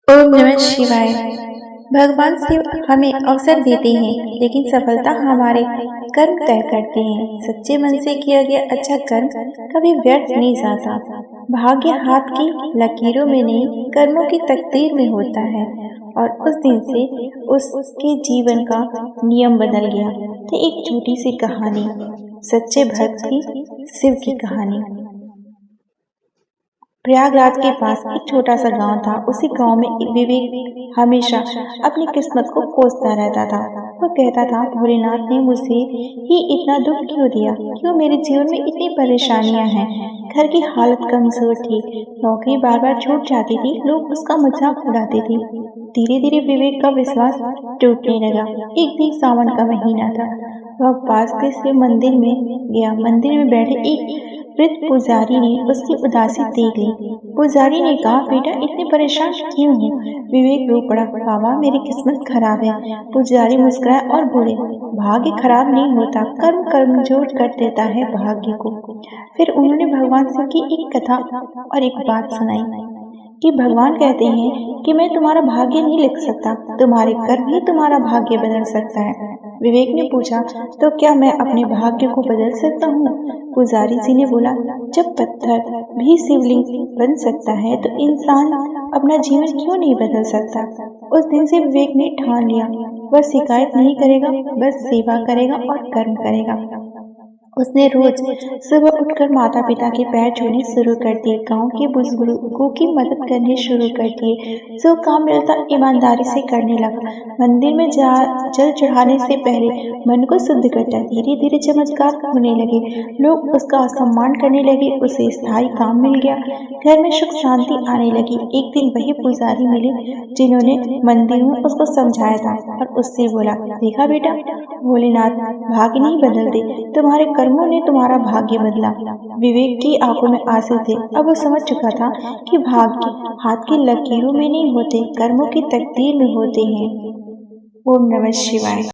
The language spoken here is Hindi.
ओम नमः शिवाय। भगवान शिव हमें अवसर देते हैं, लेकिन सफलता हमारे कर्म तय करते हैं। सच्चे मन से किया गया अच्छा कर्म कभी व्यर्थ नहीं जाता। भाग्य हाथ की लकीरों में नहीं, कर्मों की तकदीर में होता है। और उस दिन से उसके जीवन का नियम बदल गया। तो एक छोटी सी कहानी, सच्चे भक्त की शिव की कहानी। प्रयागराज के पास एक छोटा सा गांव था। उसी गांव में विवेक हमेशा अपनी किस्मत को कोसता रहता था। वो कहता था, भोलेनाथ ने मुझे ही इतना दुख क्यों दिया? क्यों मेरे जीवन में इतनी परेशानियां हैं? घर की हालत कमजोर थी, नौकरी बार बार छूट जाती थी, लोग उसका मजाक उड़ाते थे। धीरे धीरे विवेक का विश्वास टूटने लगा। एक दिन सावन का महीना था। वह पास के शिव मंदिर में गया। मंदिर में बैठे एक वृद्ध पुजारी ने उसकी उदासी देख ली। पुजारी ने कहा, बेटा इतने परेशान क्यों हो? विवेक रो पड़ा, बाबा मेरी किस्मत खराब है। पुजारी मुस्कुराया और बोले, भाग्य खराब नहीं होता, कर्म कमजोर कर देता है भाग्य को। फिर उन्होंने भगवान शिव की एक कथा और एक बात सुनाई कि भगवान कहते हैं कि मैं तुम्हारा भाग्य नहीं लिख सकता, तुम्हारे कर्म ही तुम्हारा भाग्य बदल सकता है। विवेक ने पूछा, तो क्या मैं अपने भाग्य को बदल सकता हूँ? पुजारी जी ने बोला, जब पत्थर भी शिवलिंग बन सकता है तो इंसान अपना जीवन क्यों नहीं बदल सकता? उस दिन से विवेक ने ठान लिया, वह शिकायत नहीं करेगा, बस सेवा करेगा और कर्म करेगा। उसने रोज सुबह उठकर माता पिता के पैर छूने शुरू कर दिए, गांव के बुजुर्गों की मदद करनी शुरू कर दिए। जो काम मिलता ईमानदारी से करने लगा। मंदिर में जल चढ़ाने से पहले मन को शुद्ध करता। धीरे धीरे चमत्कार होने लगे, लोग उसका सम्मान करने लगे, उसे स्थायी काम मिल गया, घर में सुख शांति आने लगी। एक दिन वही पुजारी मिले जिन्होंने मंदिर में उसको समझाया था और उससे बोला, देखा बेटा, भोलेनाथ भाग्य नहीं बदलते, तुम्हारे कर्मों ने तुम्हारा भाग्य बदला। विवेक की आंखों में आंसू थे। अब वो समझ चुका था कि भाग्य हाथ की लकीरों में नहीं होते, कर्मों की तकदीर में होते हैं। ओम नमः शिवाय।